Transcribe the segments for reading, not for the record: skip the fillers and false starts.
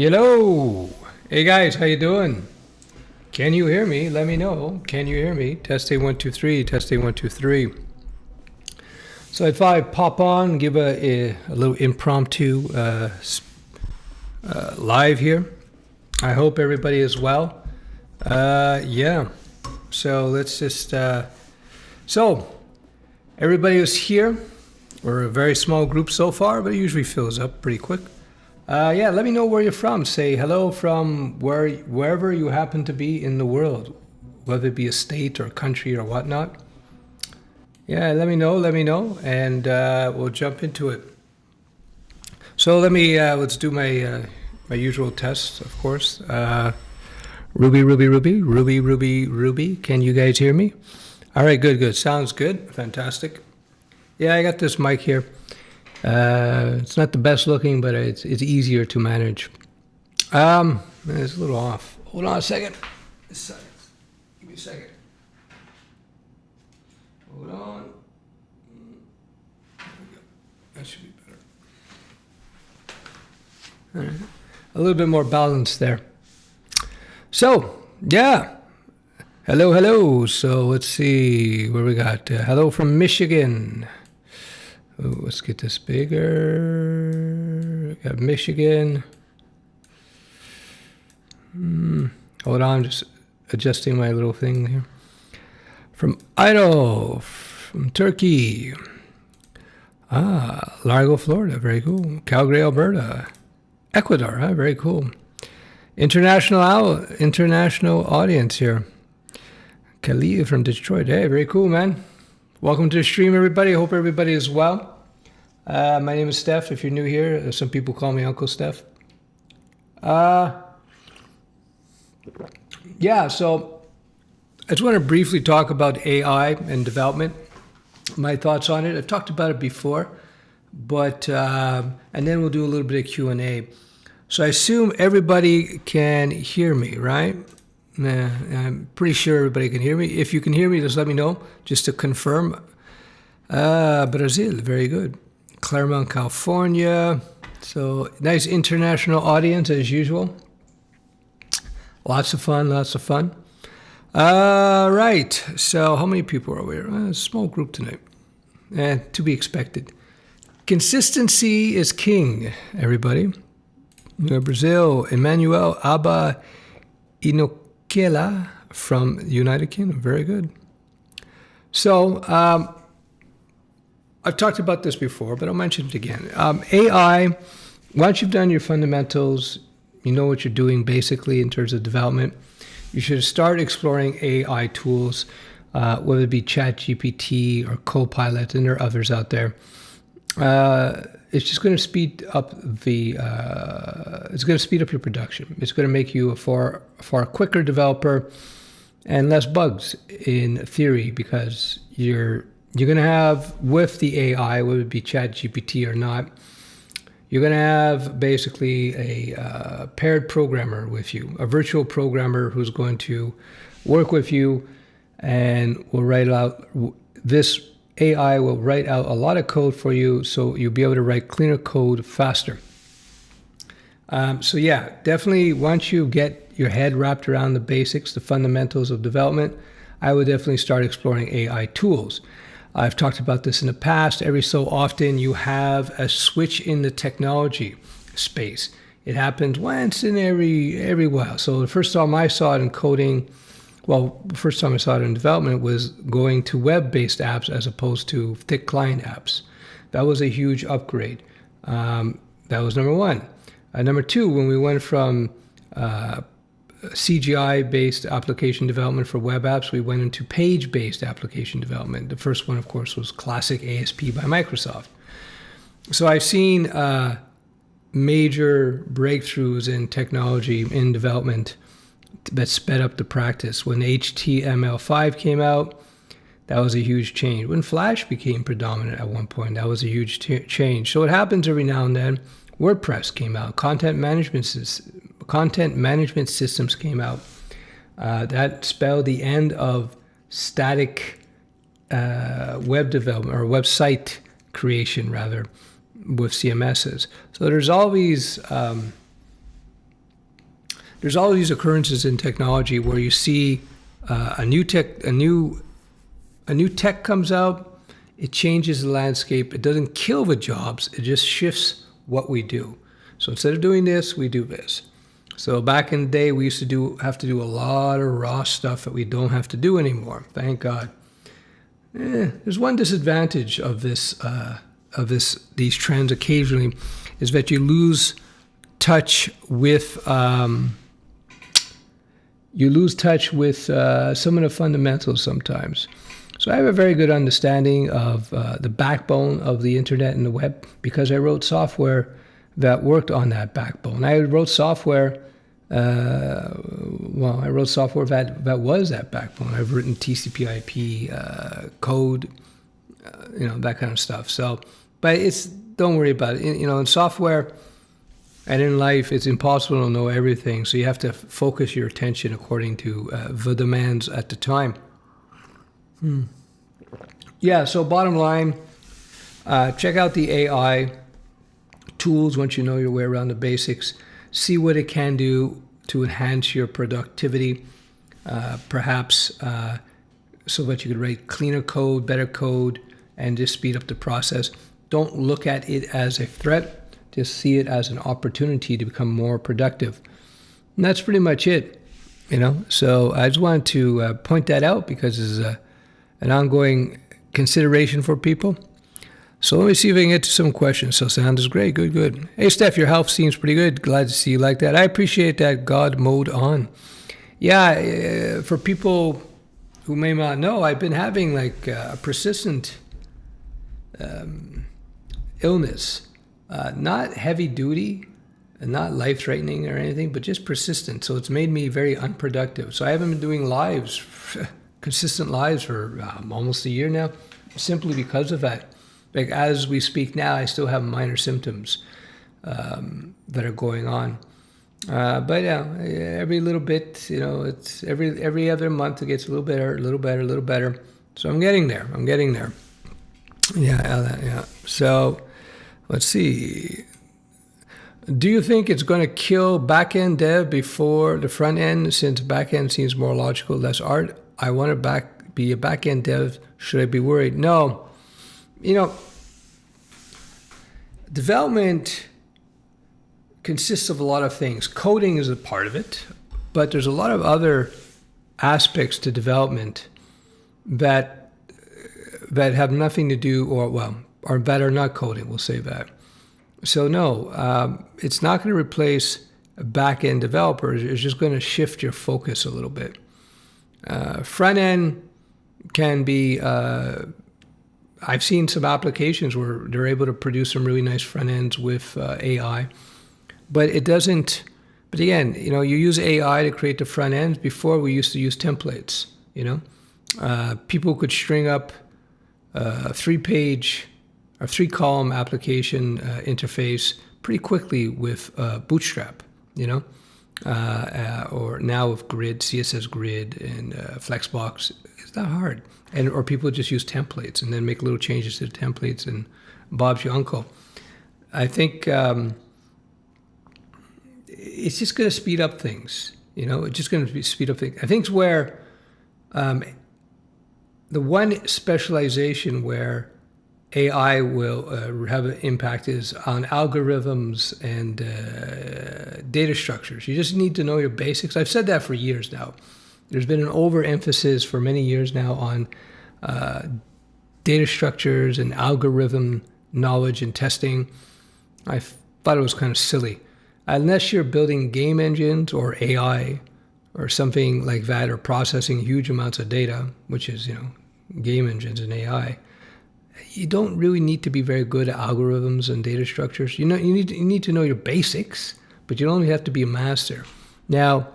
Hello. Hey guys, how you doing? Can you hear me? Let me know. Can you hear me? Testing 1 2 3. Testing 1 2 3. So I thought I'd pop on, give a little impromptu live here. I hope everybody is well. Yeah. So let's just. So everybody is here. We're a very small group so far, but it usually fills up pretty quick. Yeah, let me know where you're from. Say hello from wherever you happen to be in the world, whether it be a state or a country or whatnot. Yeah, let me know, and we'll jump into it. So let's do my usual tests, of course. Ruby. Can you guys hear me? All right, good. Sounds good. Fantastic. Yeah, I got this mic here. It's not the best looking, but it's easier to manage. It's a little off. Hold on a second. Give me a second. Hold on. That should be better. All right. A little bit more balance there. So, yeah. Hello. So let's see where we got. Hello from Michigan. Ooh, let's get this bigger. Got Michigan. Hold on, just adjusting my little thing here. From Idaho, from Turkey. Largo, Florida, very cool. Calgary, Alberta. Ecuador, very cool. International audience here. Khalil from Detroit, hey, very cool, man. Welcome to the stream, everybody. I hope everybody is well. My name is Steph. If you're new here, some people call me Uncle Steph. Yeah, so I just want to briefly talk about AI and development. My thoughts on it. I've talked about it before, but and then we'll do a little bit of Q&A. So I assume everybody can hear me, right? I'm pretty sure everybody can hear me. If you can hear me, just let me know, just to confirm. Brazil, very good. Claremont, California. So nice international audience as usual. Lots of fun. Right. So how many people are we here? A small group tonight. To be expected. Consistency is king, everybody. Brazil, Emmanuel Abba Inokela from United Kingdom. Very good. So I've talked about this before, but I'll mention it again. AI, once you've done your fundamentals, you know what you're doing basically in terms of development, you should start exploring AI tools, whether it be ChatGPT or Copilot, and there are others out there. It's just going to speed up your production. It's going to make you a far quicker developer and less bugs in theory, because you're going to have, with the AI, whether it be ChatGPT or not, you're going to have basically a paired programmer with you, a virtual programmer who's going to work with you and will write out this. AI will write out a lot of code for you, so you'll be able to write cleaner code faster. So yeah, definitely once you get your head wrapped around the basics, the fundamentals of development, I would definitely start exploring AI tools. I've talked about this in the past. Every so often you have a switch in the technology space. It happens once in every while. So the first time I saw it in coding, well, the first time I saw it in development was going to web-based apps as opposed to thick client apps. That was a huge upgrade. That was number one. Number two, when we went from CGI-based application development for web apps, we went into page-based application development. The first one, of course, was classic ASP by Microsoft. So I've seen major breakthroughs in technology in development that sped up the practice. When HTML5 came out, that was a huge change. When Flash became predominant at one point, that was a huge change. So it happens every now and then. WordPress came out. Content management systems came out. That spelled the end of static web development, or website creation, rather, with CMSs. So there's all these occurrences in technology where you see a new tech comes out, it changes the landscape. It doesn't kill the jobs, it just shifts what we do. So instead of doing this, we do this. So back in the day, we used to have to do a lot of raw stuff that we don't have to do anymore. Thank God. There's one disadvantage of this, these trends occasionally, is that you lose touch with some of the fundamentals sometimes. So I have a very good understanding of the backbone of the internet and the web because I wrote software that worked on that backbone. I wrote software, that was that backbone. I've written TCP/IP code, that kind of stuff. So, but don't worry about it. In software and in life, it's impossible to know everything. So you have to focus your attention according to the demands at the time. Yeah, so bottom line, check out the AI tools once you know your way around the basics. See what it can do to enhance your productivity, perhaps so that you could write cleaner code, better code, and just speed up the process. Don't look at it as a threat. Just see it as an opportunity to become more productive. And that's pretty much it. So I just wanted to point that out because this is an ongoing consideration for people. So let me see if I can get to some questions. So sound is great. Good. Hey, Steph, your health seems pretty good. Glad to see you like that. I appreciate that. God mode on. Yeah, for people who may not know, I've been having like a persistent illness. Not heavy duty, not life-threatening or anything, but just persistent. So it's made me very unproductive. So I haven't been doing lives, consistent lives for almost a year now, simply because of that. Like as we speak now, I still have minor symptoms that are going on. But yeah, every little bit, it's every other month it gets a little better. So I'm getting there. Yeah. So let's see. Do you think it's going to kill back-end dev before the front end, since back-end seems more logical, less art? I want to be a back-end dev. Should I be worried? No. Development consists of a lot of things. Coding is a part of it, but there's a lot of other aspects to development that have nothing to do, or that are not coding, we'll say that. So no, it's not going to replace back-end developers. It's just going to shift your focus a little bit. Front-end can be, I've seen some applications where they're able to produce some really nice front ends with AI, but it doesn't, but again, you use AI to create the front ends. Before we used to use templates, people could string up a 3-page or 3-column application interface pretty quickly with Bootstrap, or now with Grid, CSS Grid, and Flexbox. It's not hard. Or people just use templates and then make little changes to the templates, and Bob's your uncle. I think it's just going to speed up things. It's just going to speed up things. I think it's where the one specialization where AI will have an impact is on algorithms and data structures. You just need to know your basics. I've said that for years now. There's been an overemphasis for many years now on data structures and algorithm knowledge and testing. I thought it was kind of silly. Unless you're building game engines or AI or something like that, or processing huge amounts of data, which is, game engines and AI, you don't really need to be very good at algorithms and data structures. You need to know your basics, but you don't have to be a master. Now,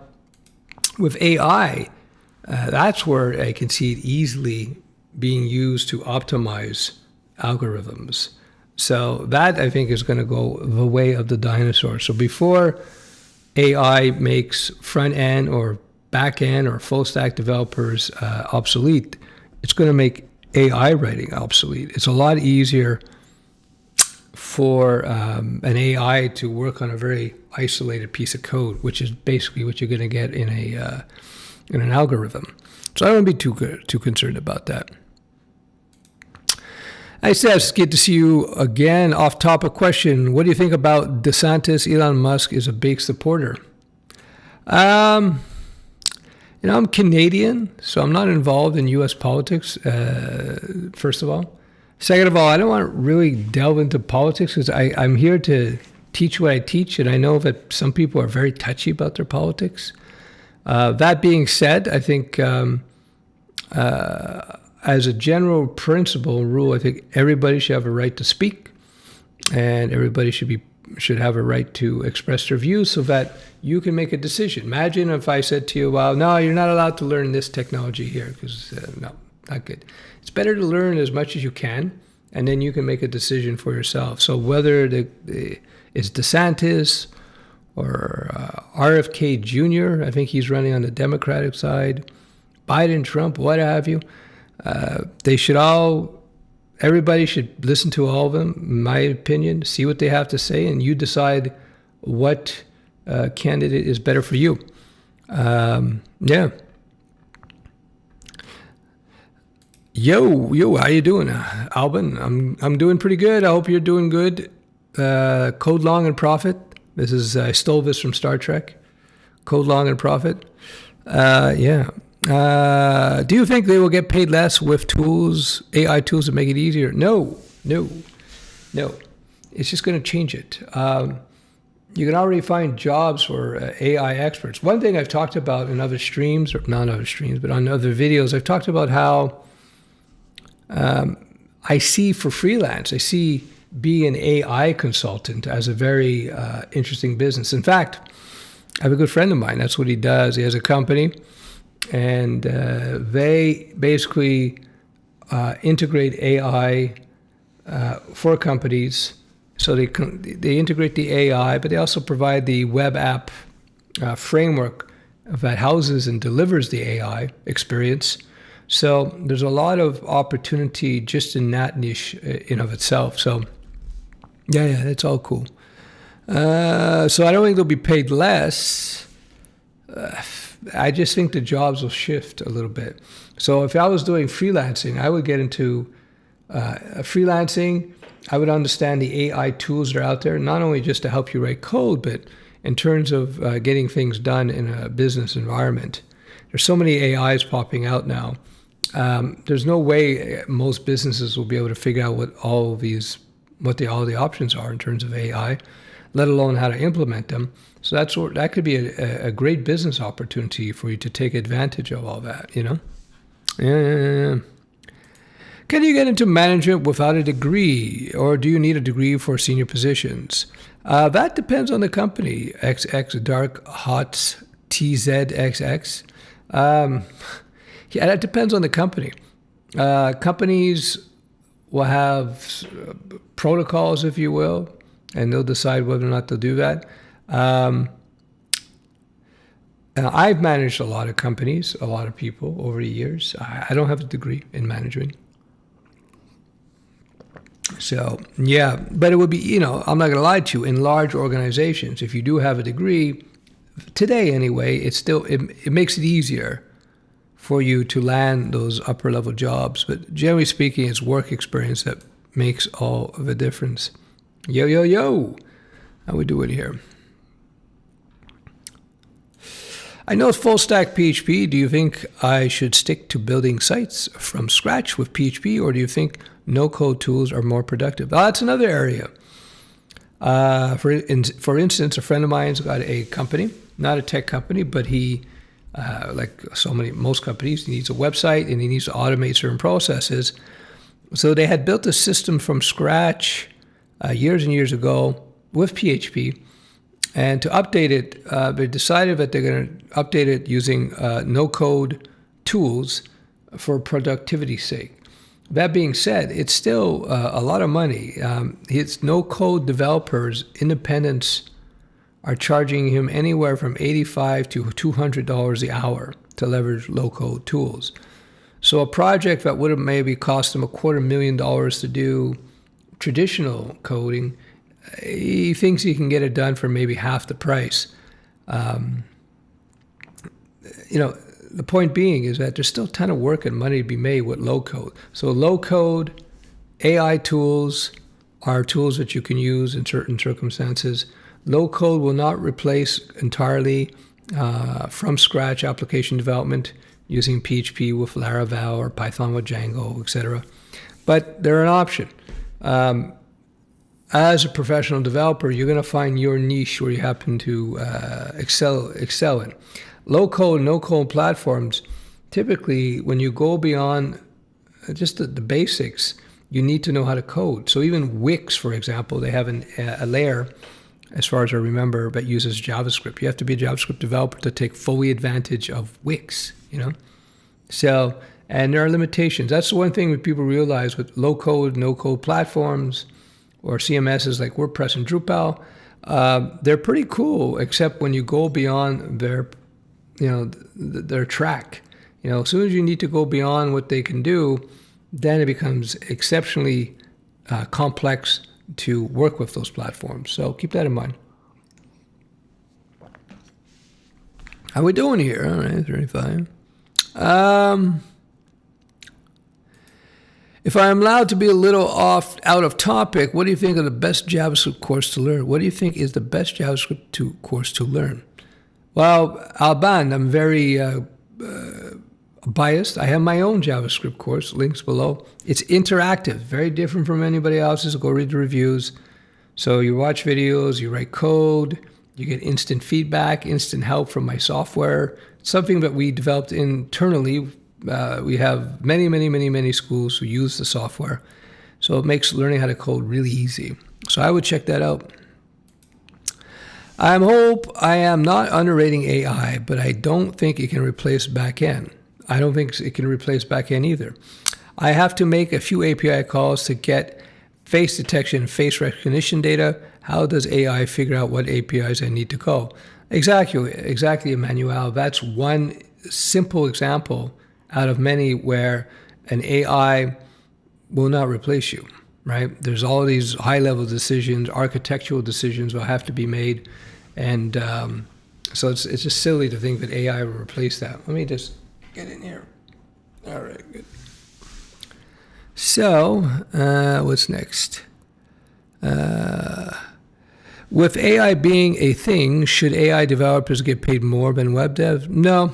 with AI, that's where I can see it easily being used to optimize algorithms. So that, I think, is going to go the way of the dinosaur. So before AI makes front end or back end or full stack developers obsolete, it's going to make AI writing obsolete. It's a lot easier for an AI to work on a very isolated piece of code, which is basically what you're going to get in an algorithm. So I don't be too concerned about that. Hi, Steph. It's good to see you again. Off-topic question. What do you think about DeSantis? Elon Musk is a big supporter. I'm Canadian, so I'm not involved in U.S. politics, first of all. Second of all, I don't want to really delve into politics because I'm here to teach what I teach, and I know that some people are very touchy about their politics. That being said, I think as a general principle and rule, I think everybody should have a right to speak, and everybody should have a right to express their views so that you can make a decision. Imagine if I said to you, well, no, you're not allowed to learn this technology here because, no, not good. It's better to learn as much as you can, and then you can make a decision for yourself. So whether it's DeSantis or RFK Jr., I think he's running on the Democratic side, Biden, Trump, what have you, everybody should listen to all of them, in my opinion, see what they have to say, and you decide what candidate is better for you. Yeah. Yo, how you doing, Alban? I'm doing pretty good. I hope you're doing good. Code Long and Profit. I stole this from Star Trek. Code Long and Profit. Yeah. Do you think they will get paid less with AI tools that make it easier? No. It's just going to change it. You can already find jobs for AI experts. One thing I've talked about in other streams, or not other streams, but on other videos, I've talked about how I see for freelance, I see being an AI consultant as a very interesting business. In fact, I have a good friend of mine. That's what he does. He has a company, and they basically integrate AI for companies. So they integrate the AI, but they also provide the web app framework that houses and delivers the AI experience. So there's a lot of opportunity just in that niche in of itself. So yeah, that's all cool. So I don't think they'll be paid less. I just think the jobs will shift a little bit. So if I was doing freelancing, I would get into freelancing. I would understand the AI tools that are out there, not only just to help you write code, but in terms of getting things done in a business environment. There's so many AIs popping out now. There's no way most businesses will be able to figure out what all the options are in terms of AI, let alone how to implement them. So that could be a great business opportunity for you to take advantage of all that, Yeah. Can you get into management without a degree, or do you need a degree for senior positions? That depends on the company. XX Dark Hots TZXX. Yeah, that depends on the company. Companies will have protocols, if you will, and they'll decide whether or not they'll do that. I've managed a lot of companies, a lot of people over the years. I don't have a degree in management. So, yeah, but it would be, I'm not going to lie to you, in large organizations, if you do have a degree, today anyway, it makes it easier for you to land those upper level jobs. But generally speaking, it's work experience that makes all of the difference. Yo. How we doing here? I know it's full stack PHP. Do you think I should stick to building sites from scratch with PHP, or do you think no-code tools are more productive? That's another area. For instance, a friend of mine's got a company, not a tech company, but he, like most companies, he needs a website and he needs to automate certain processes. So they had built a system from scratch years and years ago with PHP. And to update it, they decided that they're going to update it using no-code tools for productivity's sake. That being said, it's still a lot of money. His no-code developers, independents, are charging him anywhere from $85 to $200 the hour to leverage low-code tools. So a project that would have maybe cost him $250,000 to do traditional coding, he thinks he can get it done for maybe half the price. The point being is that there's still a ton of work and money to be made with low code. So low code, AI tools are tools that you can use in certain circumstances. Low code will not replace entirely from scratch application development using PHP with Laravel or Python with Django, etc. But they're an option. As a professional developer, you're going to find your niche where you happen to excel in. Low-code, no-code platforms, typically, when you go beyond just the basics, you need to know how to code. So even Wix, for example, they have a layer, as far as I remember, that uses JavaScript. You have to be a JavaScript developer to take fully advantage of Wix, So, and there are limitations. That's the one thing that people realize with low-code, no-code platforms, or CMSs like WordPress and Drupal, they're pretty cool, except when you go beyond their track. As soon as you need to go beyond what they can do, then it becomes exceptionally complex to work with those platforms. So keep that in mind. How we doing here? All right, 35. If I'm allowed to be a little out of topic, what do you think of the best JavaScript course to learn? What do you think is the best JavaScript course to learn? Well, Alban, I'm very biased. I have my own JavaScript course, links below. It's interactive, very different from anybody else's. Go read the reviews. So you watch videos, you write code, you get instant feedback, instant help from my software. It's something that we developed internally. We have many schools who use the software. So it makes learning how to code really easy. So I would check that out. I am not underrating AI, but I don't think it can replace backend. I don't think it can replace backend either. I have to make a few API calls to get face detection, face recognition data. How does AI figure out what APIs I need to call? Exactly, Emmanuel. That's one simple example out of many where an AI will not replace you, right? There's all these high-level decisions, architectural decisions will have to be made, and so it's just silly to think that AI will replace that. Let me just get in here. All right, good. So, what's next? With AI being a thing, should AI developers get paid more than web devs? No.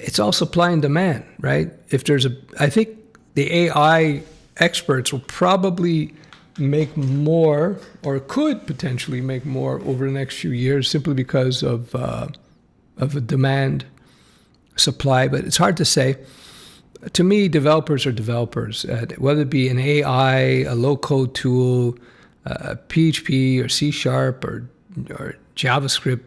It's all supply and demand, right? I think the AI experts will probably make more, or could potentially make more over the next few years, simply because of a demand supply. But it's hard to say. To me, developers are developers, whether it be an AI, a low-code tool, PHP or C# or JavaScript.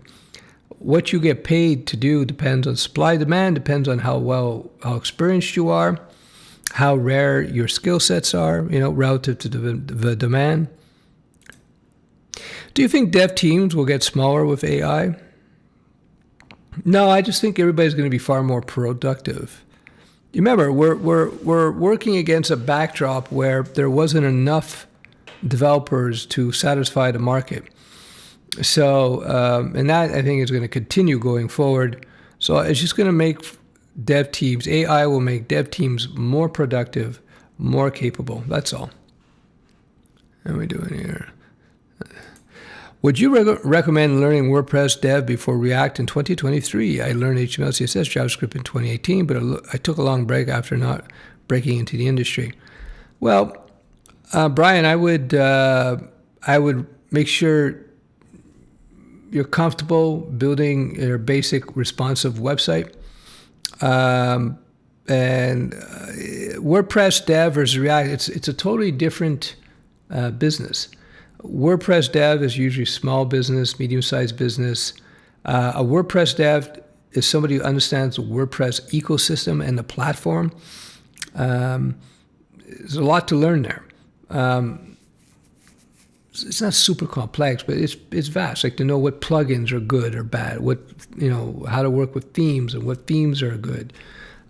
What you get paid to do depends on supply, demand, depends on how experienced you are, how rare your skill sets are, relative to the demand. Do you think dev teams will get smaller with AI? No, I just think everybody's going to be far more productive. Remember, we're working against a backdrop where there wasn't enough developers to satisfy the market. So, and that I think is going to continue going forward. So it's just going to make dev teams, AI will make dev teams more productive, more capable. That's all. How are we doing here? Would you recommend learning WordPress dev before React in 2023? I learned HTML, CSS, JavaScript in 2018, but I took a long break after not breaking into the industry. Well, Brian, I would make sure you're comfortable building your basic responsive website. And WordPress dev versus React, it's a totally different business. WordPress dev is usually small business, medium-sized business. A WordPress dev is somebody who understands the WordPress ecosystem and the platform. There's a lot to learn there. It's not super complex, but it's vast. Like to know what plugins are good or bad, how to work with themes and what themes are good.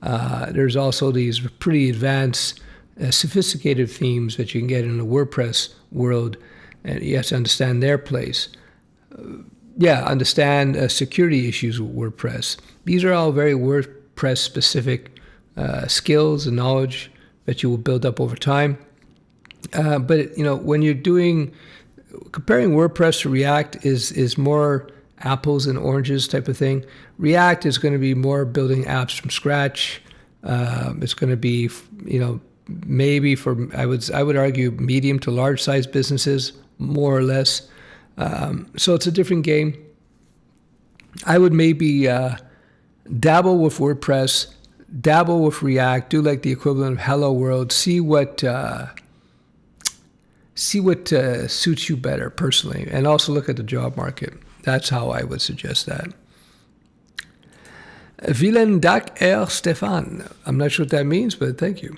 There's also these pretty advanced, sophisticated themes that you can get in the WordPress world, and you have to understand their place. Understand security issues with WordPress. These are all very WordPress-specific skills and knowledge that you will build up over time. But when you're comparing WordPress to React is more apples and oranges type of thing. React is going to be more building apps from scratch. It's going to be, maybe for, I would argue, medium to large size businesses, more or less. So it's a different game. I would maybe dabble with WordPress, dabble with React, do like the equivalent of Hello World, see what suits you better personally, and also look at the job market. That's how I would suggest that. Vielen Dank, Herr Stefan. I'm not sure what that means, but thank you.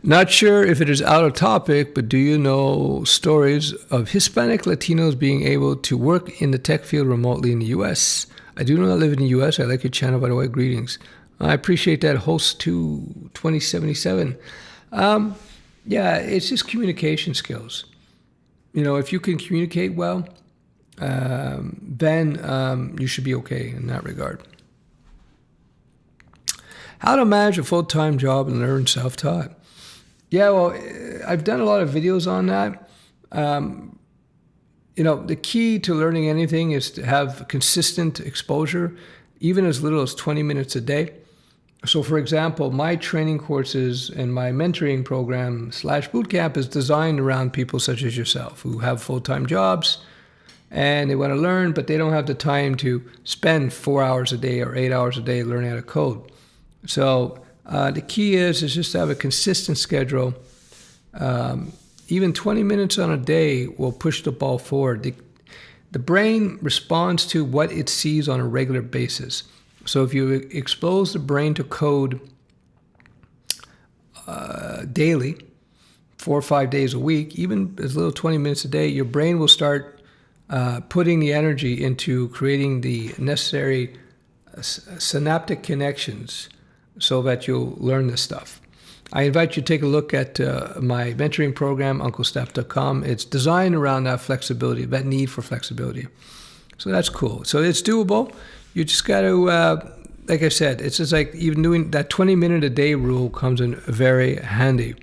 Not sure if it is out of topic, but do you know stories of Hispanic Latinos being able to work in the tech field remotely in the U.S.? I do not live in the U.S. I like your channel, by the way. Greetings. I appreciate that, host 2077. It's just communication skills. If you can communicate well, then you should be okay in that regard. How to manage a full-time job and learn self-taught. Yeah, well, I've done a lot of videos on that. The key to learning anything is to have consistent exposure, even as little as 20 minutes a day. So, for example, my training courses and my mentoring program / bootcamp is designed around people such as yourself who have full-time jobs and they want to learn, but they don't have the time to spend 4 hours a day or 8 hours a day learning how to code. So the key is just to have a consistent schedule. Even 20 minutes on a day will push the ball forward. The brain responds to what it sees on a regular basis. So if you expose the brain to code daily, 4 or 5 days a week, even as little 20 minutes a day, your brain will start putting the energy into creating the necessary synaptic connections so that you'll learn this stuff. I invite you to take a look at my mentoring program, UncleSteph.com. It's designed around that flexibility, that need for flexibility. So that's cool. So it's doable. You just got to, like I said, it's just like even doing that 20-minute a day rule comes in very handy.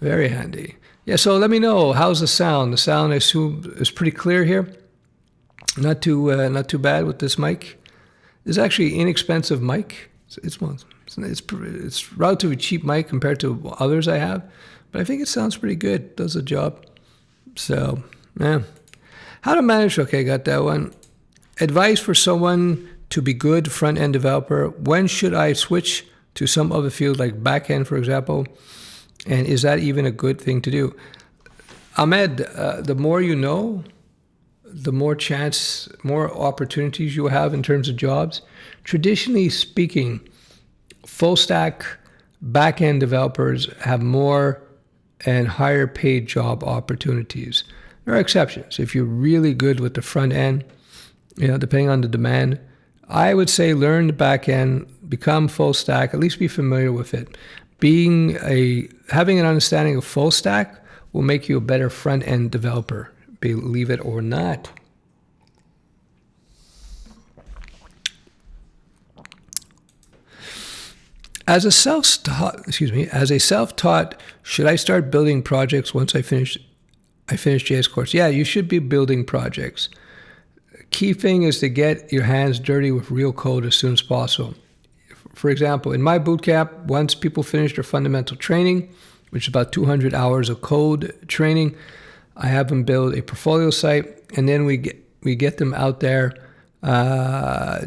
Very handy. Yeah, so let me know, how's the sound? The sound, I assume, is pretty clear here. Not too bad with this mic. It's actually an inexpensive mic. It's relatively cheap mic compared to others I have, but I think it sounds pretty good. Does the job. So, yeah. How to manage? Okay, got that one. Advice for someone to be good front-end developer. When should I switch to some other field like back-end, for example? And is that even a good thing to do? Ahmed, the more you know, the more opportunities you have in terms of jobs. Traditionally speaking, full-stack back-end developers have more and higher paid job opportunities. There are exceptions. If you're really good with the front end, depending on the demand, I would say learn the back end, become full stack, at least be familiar with it. Having an understanding of full stack will make you a better front end developer, believe it or not. As a self-taught, should I start building projects once I finish JS course? Yeah, you should be building projects. Key thing is to get your hands dirty with real code as soon as possible. For example, in my bootcamp, once people finish their fundamental training, which is about 200 hours of code training, I have them build a portfolio site, and then we get them out there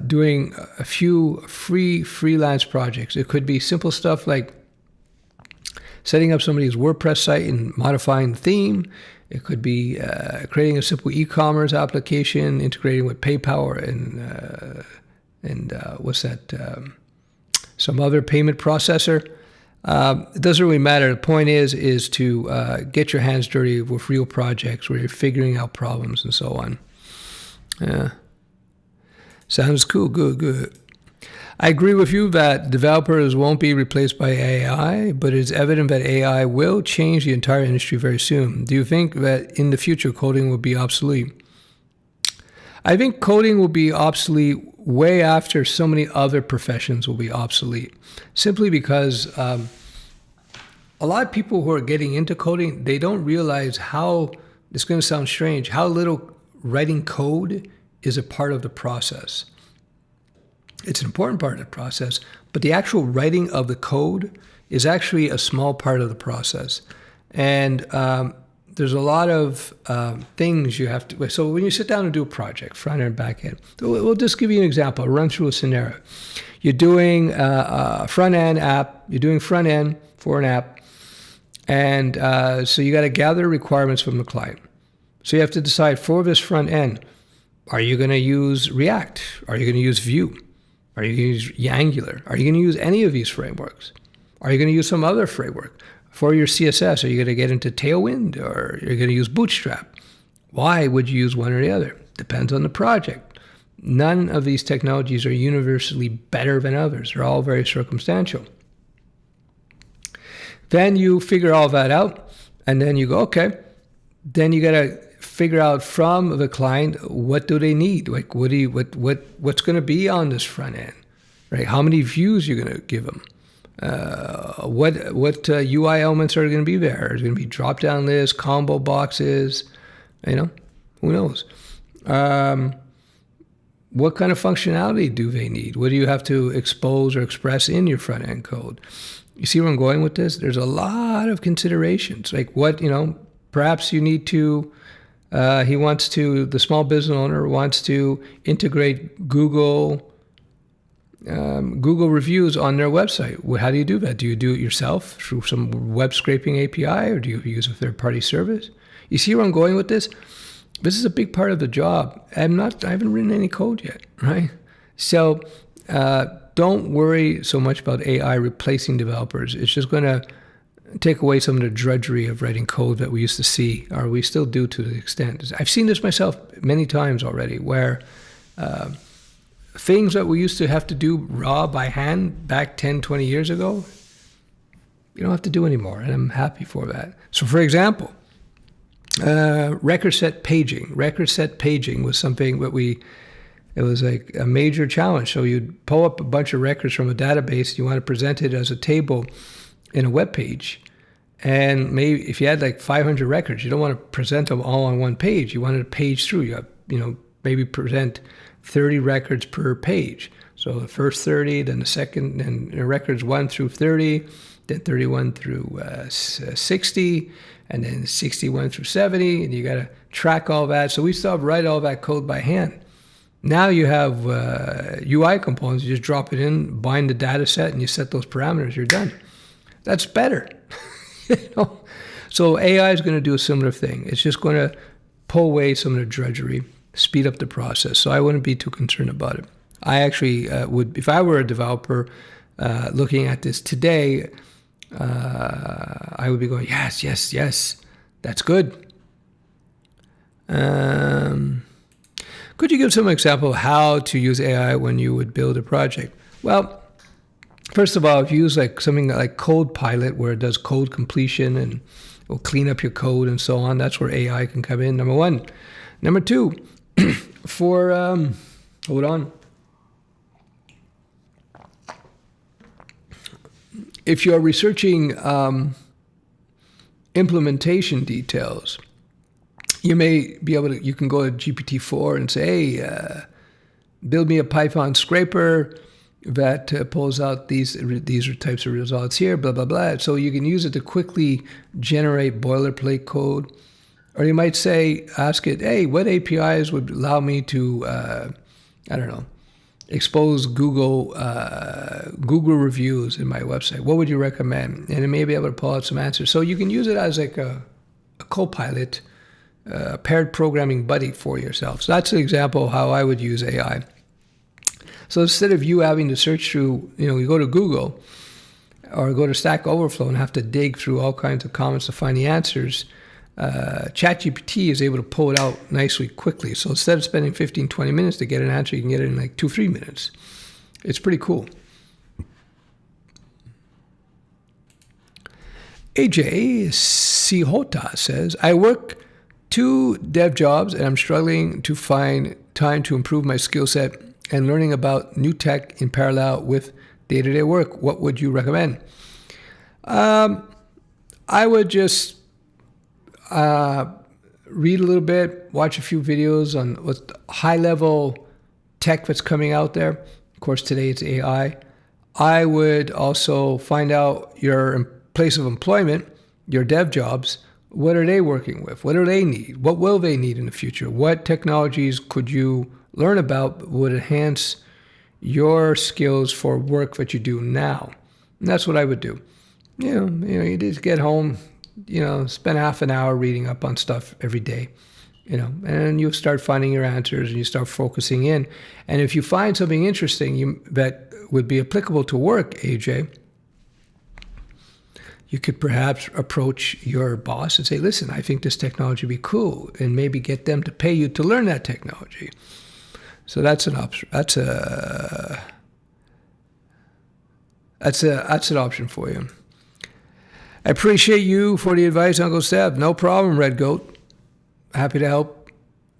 doing a few freelance projects. It could be simple stuff like setting up somebody's WordPress site and modifying the theme. It could be creating a simple e-commerce application, integrating with PayPal and what's that? Some other payment processor. It doesn't really matter. The point is to get your hands dirty with real projects where you're figuring out problems and so on. Yeah. Sounds cool. Good. I agree with you that developers won't be replaced by AI, but it's evident that AI will change the entire industry very soon. Do you think that in the future coding will be obsolete? I think coding will be obsolete way after so many other professions will be obsolete, simply because a lot of people who are getting into coding, they don't realize how, it's going to sound strange, how little writing code is a part of the process. It's an important part of the process, but the actual writing of the code is actually a small part of the process. And there's a lot of things you have to, so when you sit down and do a project, front end, back end, we'll just give you an example, I'll run through a scenario. You're doing a front end app, you're doing front end for an app, and so you got to gather requirements from the client. So you have to decide for this front end, are you going to use React? Are you going to use Vue? Are you going to use Angular? Are you going to use any of these frameworks? Are you going to use some other framework? For your CSS, are you going to get into Tailwind, or are you going to use Bootstrap? Why would you use one or the other? Depends on the project. None of these technologies are universally better than others. They're all very circumstantial. Then you figure all that out, and then you go, okay. Then you got to figure out from the client, what do they need? Like, what's going to be on this front end, right? How many views you're going to give them? What UI elements are going to be there? Is it going to be drop-down lists, combo boxes? Who knows? What kind of functionality do they need? What do you have to expose or express in your front-end code? You see where I'm going with this? There's a lot of considerations. Like perhaps you need to, the small business owner wants to integrate Google reviews on their website. Well, how do you do that? Do you do it yourself through some web scraping API, or do you use a third-party service? You see where I'm going with this? This is a big part of the job. I haven't written any code yet, right? So don't worry so much about AI replacing developers. It's just going to take away some of the drudgery of writing code that we used to see, or we still do to the extent. I've seen this myself many times already, where things that we used to have to do raw by hand back 10, 20 years ago, you don't have to do anymore, and I'm happy for that. So for example, record set paging. Record set paging was something that it was like a major challenge. So you'd pull up a bunch of records from a database, you want to present it as a table in a web page. And maybe if you had like 500 records, you don't want to present them all on one page. You wanted to page through. Maybe present 30 records per page. So the first 30, then the second, and records 1 through 30, then 31 through 60, and then 61 through 70, and you got to track all that. So we still have to write all that code by hand. Now you have UI components. You just drop it in, bind the data set, and you set those parameters. You're done. That's better. So AI is going to do a similar thing. It's just going to pull away some of the drudgery, speed up the process. So I wouldn't be too concerned about it. I actually would, if I were a developer looking at this today, I would be going, yes, that's good. Could you give some example of how to use AI when you would build a project? Well, first of all, if you use like something like Code Pilot, where it does code completion and will clean up your code and so on, that's where AI can come in, number one. Number two, for, hold on. if you're researching implementation details, you may be able to, you can go to GPT-4 and say, hey, build me a Python scraper that pulls out these types of results here, blah, blah, blah. So you can use it to quickly generate boilerplate code. Or you might say, ask it, hey, what APIs would allow me to, I don't know, expose Google reviews in my website? What would you recommend? And it may be able to pull out some answers. So you can use it as like a co-pilot, paired programming buddy for yourself. So that's an example of how I would use AI. So instead of you having to search through, you go to Google or go to Stack Overflow and have to dig through all kinds of comments to find the answers, ChatGPT is able to pull it out nicely, quickly. So instead of spending 15, 20 minutes to get an answer, you can get it in like 2-3 minutes. It's pretty cool. AJ Sihota says, I work 2 dev jobs and I'm struggling to find time to improve my skill set and learning about new tech in parallel with day-to-day work. What would you recommend? I would just read a little bit, watch a few videos on what high-level tech that's coming out there. Of course, today it's AI. I would also find out your place of employment, your dev jobs. What are they working with? What do they need? What will they need in the future? What technologies could you learn about that would enhance your skills for work that you do now? And that's what I would do. You just get home, spend half an hour reading up on stuff every day, and you start finding your answers and you start focusing in. And if you find something interesting that would be applicable to work, AJ, you could perhaps approach your boss and say, listen, I think this technology would be cool, and maybe get them to pay you to learn that technology. So that's an option. That's an option for you. I appreciate you for the advice, Uncle Steph. No problem, Red Goat. Happy to help.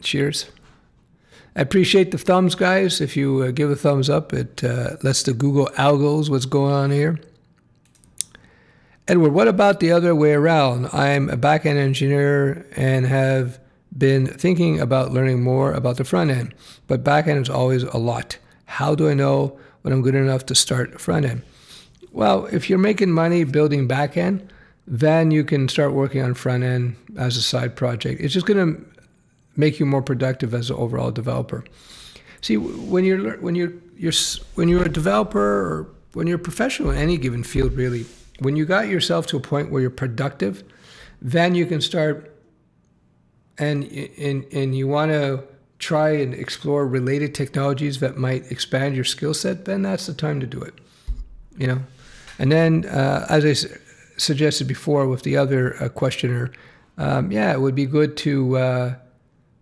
Cheers. I appreciate the thumbs, guys. If you give a thumbs up, it lets the Google algos what's going on here. Edward, what about the other way around? I'm a back-end engineer and have been thinking about learning more about the front end, but back-end is always a lot. How do I know when I'm good enough to start front end? Well, if you're making money building back-end, then you can start working on front end as a side project. It's just going to make you more productive as an overall developer. See, when you're a developer, or when you're a professional in any given field, really, when you got yourself to a point where you're productive, then you can start and you want to try and explore related technologies that might expand your skill set, then that's the time to do it. And then, as I suggested before with the other questioner, it would be good to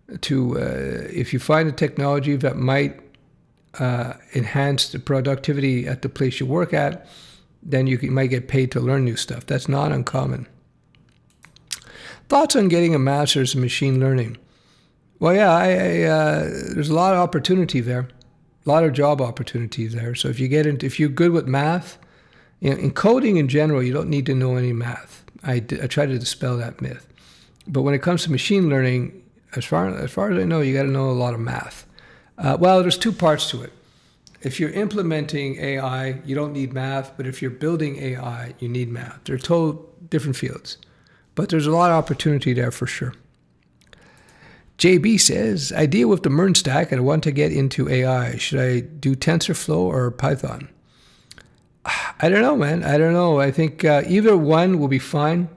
if you find a technology that might enhance the productivity at the place you work at, then you might get paid to learn new stuff. That's not uncommon. Thoughts on getting a master's in machine learning? Well, there's a lot of opportunity there, a lot of job opportunities there. So if you're good with math, in coding in general, you don't need to know any math. I try to dispel that myth. But when it comes to machine learning, as far as I know, you got to know a lot of math. There's 2 parts to it. If you're implementing AI, you don't need math, but if you're building AI, you need math. They're total different fields, but there's a lot of opportunity there for sure. JB says, I deal with the MERN stack and I want to get into AI. Should I do TensorFlow or Python? I don't know, man. I don't know. I think either one will be fine,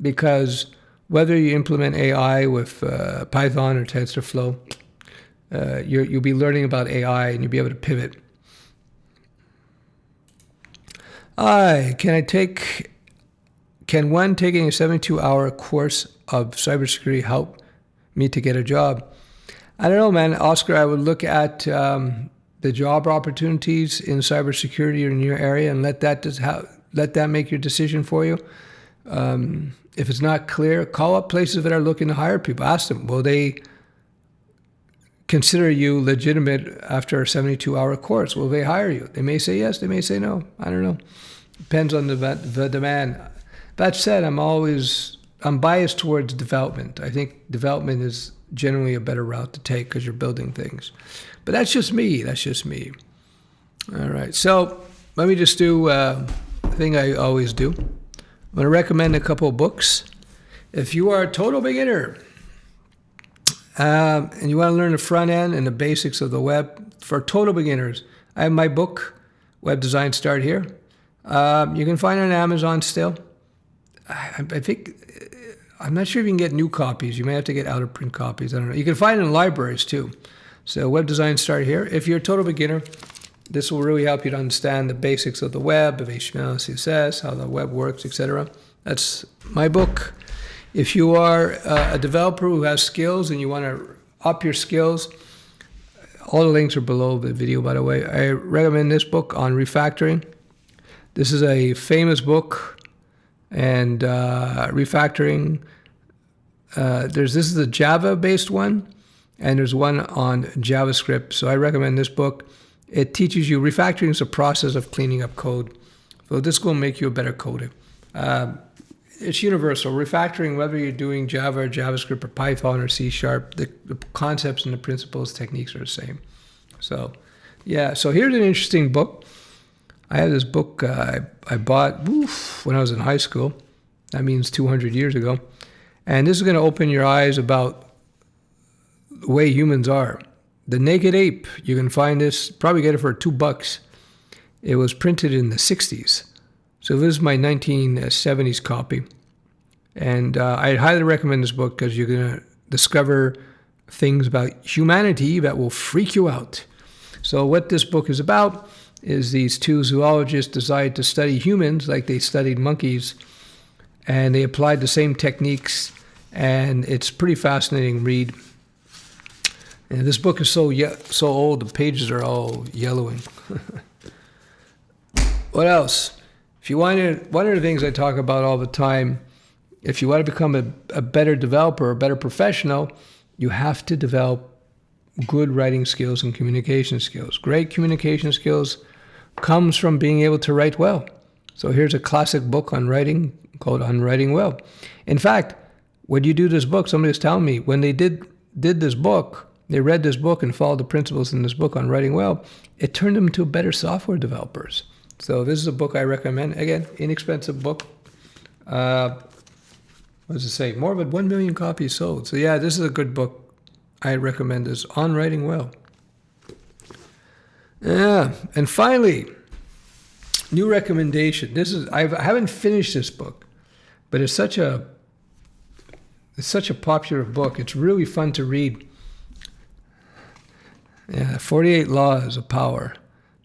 because whether you implement AI with Python or TensorFlow, you'll be learning about AI and you'll be able to pivot. Can one taking a 72-hour course of cybersecurity help me to get a job? I don't know, man. Oscar, I would look at the job opportunities in cybersecurity in your area and let that make your decision for you. If it's not clear, call up places that are looking to hire people. Ask them, will they consider you legitimate after a 72-hour course? Will they hire you? They may say yes, they may say no. I don't know. Depends on the demand. That said, I'm biased towards development. I think development is generally a better route to take because you're building things. But that's just me. That's just me. All right. So let me just do the thing I always do. I'm going to recommend a couple of books. If you are a total beginner and you want to learn the front end and the basics of the web for total beginners, I have my book, Web Design Start Here. You can find it on Amazon still. I think, I'm not sure if you can get new copies. You may have to get out of print copies. I don't know. You can find it in libraries too. So Web Design Start Here. If you're a total beginner, this will really help you to understand the basics of the web, of HTML, CSS, how the web works, etc. That's my book. If you are a developer who has skills and you want to up your skills, all the links are below the video, by the way. I recommend this book on refactoring. This is a famous book, and refactoring. This is a Java-based one, and there's one on JavaScript. So I recommend this book. It teaches you refactoring is a process of cleaning up code. So this will make you a better coder. It's universal. Refactoring, whether you're doing Java or JavaScript or Python or C#, the concepts and the principles, techniques are the same. So, yeah. So here's an interesting book. I have this book I bought when I was in high school. That means 200 years ago. And this is going to open your eyes about the way humans are. The Naked Ape, you can find this, probably get it for $2. It was printed in the 60s. So this is my 1970s copy. And I highly recommend this book because you're going to discover things about humanity that will freak you out. So what this book is about is these two zoologists decided to study humans like they studied monkeys, and they applied the same techniques, and it's a pretty fascinating read. And this book is so old, the pages are all yellowing. What else? If you want to, one of the things I talk about all the time, if you want to become a better developer, a better professional, you have to develop good writing skills and communication skills. Great communication skills comes from being able to write well. So here's a classic book on writing called On Writing Well. In fact, when you do this book, somebody was telling me when they did this book, they read this book and followed the principles in this book on writing well, it turned them into better software developers. So this is a book I recommend. Again, inexpensive book. What does it say? More than 1 million copies sold. So yeah, this is a good book. I recommend this, On Writing Well. Yeah, and finally, new recommendation. I haven't finished this book, but it's such a popular book. It's really fun to read. Yeah, 48 Laws of Power.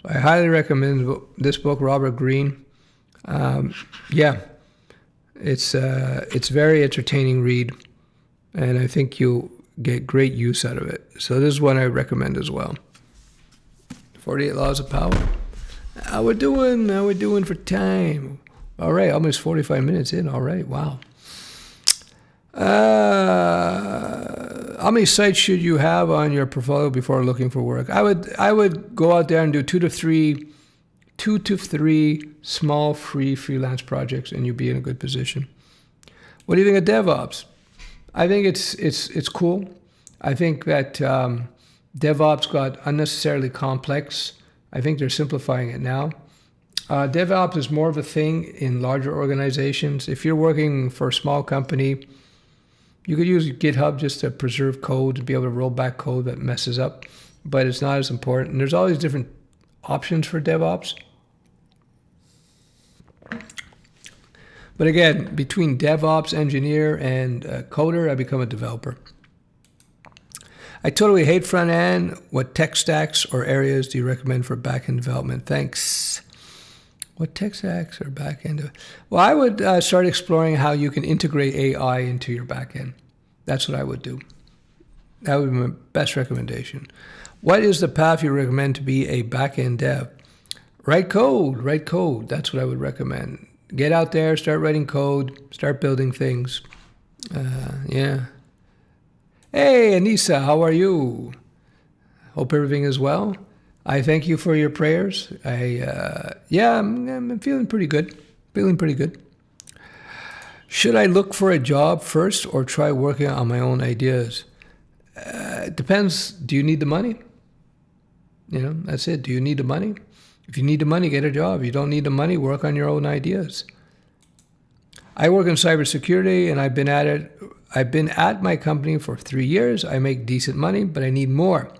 So I highly recommend this book, Robert Greene. Yeah, it's very entertaining read, and I think you'll get great use out of it. So this is one I recommend as well. 48 Laws of Power. How we doing for time? All right, almost 45 minutes in. All right, wow. How many sites should you have on your portfolio before looking for work? I would go out there and do two to three small free freelance projects, and you'll be in a good position. What do you think of DevOps? I think it's cool. I think that DevOps got unnecessarily complex. I think they're simplifying it now. DevOps is more of a thing in larger organizations. If you're working for a small company, you could use GitHub just to preserve code and be able to roll back code that messes up, but it's not as important. And there's all these different options for DevOps. But again, between DevOps, engineer, and coder, I become a developer. I totally hate front end. What tech stacks or areas do you recommend for back-end development? Thanks. What tech stacks or back-end? Well, I would start exploring how you can integrate AI into your back-end. That's what I would do. That would be my best recommendation. What is the path you recommend to be a back-end dev? Write code. That's what I would recommend. Get out there, start writing code, start building things. Yeah. Hey, Anissa, how are you? Hope everything is well. I thank you for your prayers. I'm feeling pretty good. Feeling pretty good. Should I look for a job first or try working on my own ideas? It depends. Do you need the money? That's it. Do you need the money? If you need the money, get a job. You don't need the money, work on your own ideas. I work in cybersecurity and I've been at it. I've been at my company for 3 years. I make decent money, but I need more.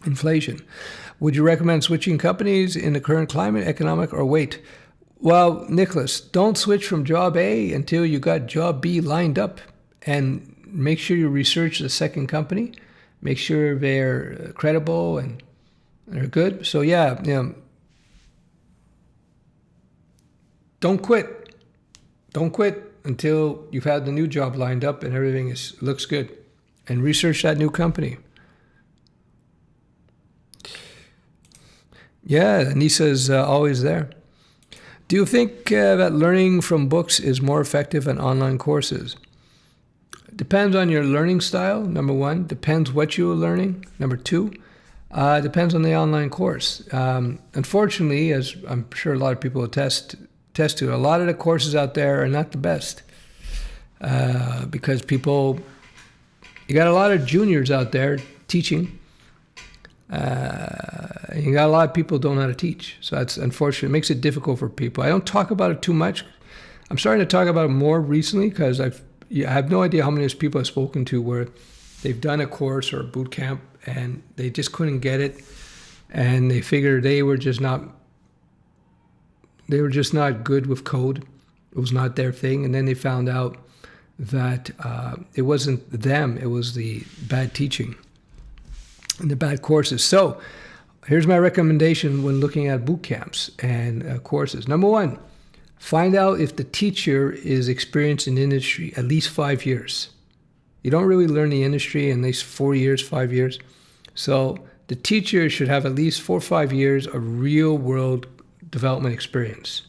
Inflation. Would you recommend switching companies in the current climate, economic, or wait? Well, Nicholas, don't switch from job A until you got job B lined up, and make sure you research the second company. Make sure they're credible and they're good. So don't quit. Don't quit until you've had the new job lined up and everything looks good. And research that new company. Yeah, Anissa's always there. Do you think that learning from books is more effective than online courses? Depends on your learning style, number one. Depends what you're learning, number two. Depends on the online course. Unfortunately, as I'm sure a lot of people attest to, a lot of the courses out there are not the best. Because you got a lot of juniors out there teaching. You got a lot of people who don't know how to teach. So that's unfortunate. It makes it difficult for people. I don't talk about it too much. I'm starting to talk about it more recently because I have no idea how many people I've spoken to where they've done a course or a boot camp and they just couldn't get it. And they figured they were just not good with code. It was not their thing. And then they found out that it wasn't them. It was the bad teaching and the bad courses. So here's my recommendation when looking at boot camps and courses. Number one, find out if the teacher is experienced in industry, at least 5 years. You don't really learn the industry in at least 4 years, 5 years. So the teacher should have at least 4 or 5 years of real world development experience.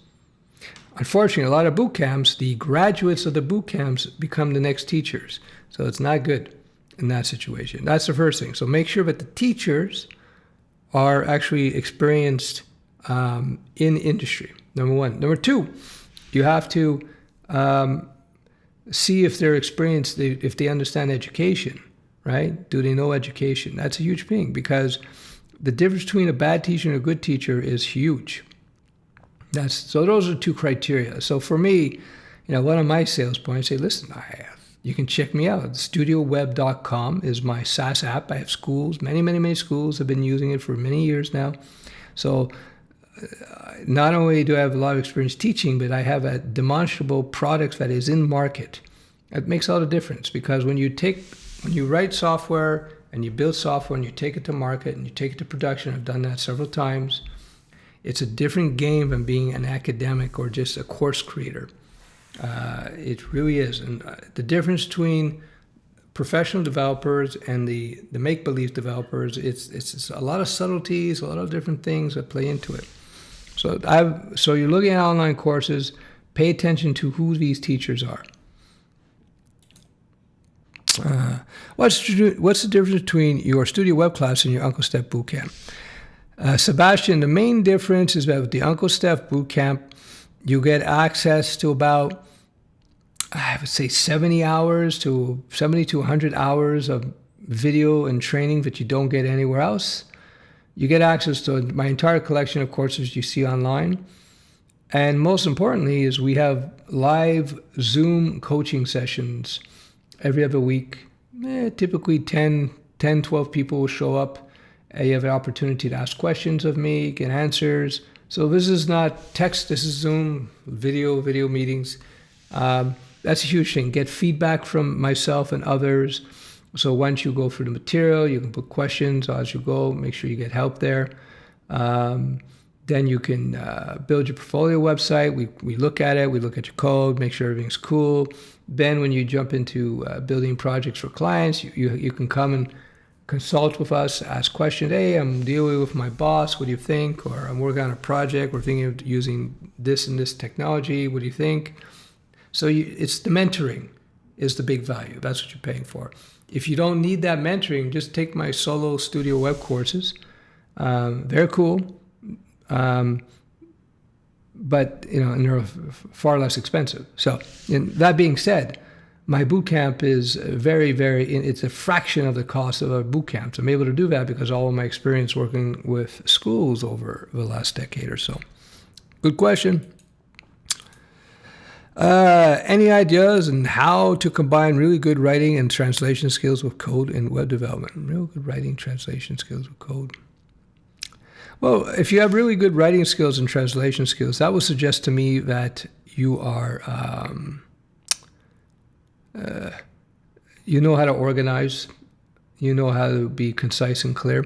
Unfortunately, a lot of boot camps, the graduates of the boot camps become the next teachers. So it's not good in that situation. That's the first thing. So make sure that the teachers are actually experienced in industry, number one. Number two, you have to see if they're experienced, if they understand education, right? Do they know education? That's a huge thing because the difference between a bad teacher and a good teacher is huge. So those are two criteria. So for me, one of my sales points, I say, listen, you can check me out. Studioweb.com is my SaaS app. I have schools, many, many, many schools have been using it for many years now. So not only do I have a lot of experience teaching, but I have a demonstrable product that is in market. It makes all the difference because when you write software and you build software and you take it to market and you take it to production, I've done that several times, it's a different game than being an academic or just a course creator. It really is. And the difference between professional developers and the make-believe developers, it's a lot of subtleties, a lot of different things that play into it. So you're looking at online courses, pay attention to who these teachers are. What's the difference between your Studioweb class and your Uncle Steph Bootcamp? Sebastian, the main difference is that with the Uncle Steph Bootcamp, you get access to about, I would say 70 to 100 hours of video and training that you don't get anywhere else. You get access to my entire collection of courses you see online. And most importantly is we have live Zoom coaching sessions every other week. Typically 10, 12 people will show up. You have an opportunity to ask questions of me, get answers. So this is not text, this is Zoom, video meetings. That's a huge thing. Get feedback from myself and others. So once you go through the material, you can put questions as you go, make sure you get help there. Then you can build your portfolio website. We look at it, we look at your code, make sure everything's cool. Then when you jump into building projects for clients, you can come and consult with us, ask questions. Hey, I'm dealing with my boss. What do you think? Or I'm working on a project. We're thinking of using this and this technology. What do you think? So it's the mentoring is the big value. That's what you're paying for. If you don't need that mentoring, just take my solo Studioweb courses. They're cool, but and they're far less expensive. So, that being said, my boot camp is it's a fraction of the cost of a boot camp. So I'm able to do that because all of my experience working with schools over the last decade or so. Good question. Any ideas on how to combine really good writing and translation skills with code in web development? Real good writing, translation skills with code. Well, if you have really good writing skills and translation skills, that would suggest to me that you are, you know how to organize, you know how to be concise and clear.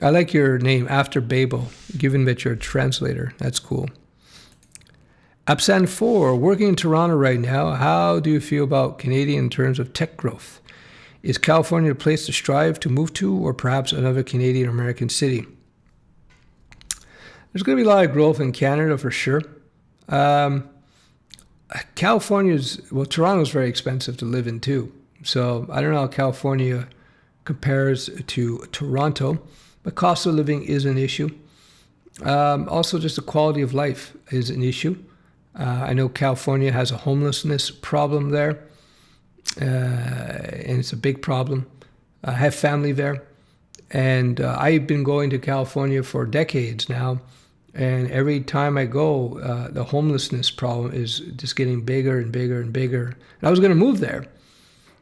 I like your name, After Babel, given that you're a translator. That's cool. Absan 4, working in Toronto right now. How do you feel about Canadian in terms of tech growth? Is California a place to strive to move to, or perhaps another Canadian or American city? There's going to be a lot of growth in Canada for sure. Toronto's very expensive to live in too. So I don't know how California compares to Toronto, but cost of living is an issue. Also, just the quality of life is an issue. I know California has a homelessness problem there, and it's a big problem. I have family there, and I've been going to California for decades now, and every time I go, the homelessness problem is just getting bigger and bigger and bigger. And I was going to move there,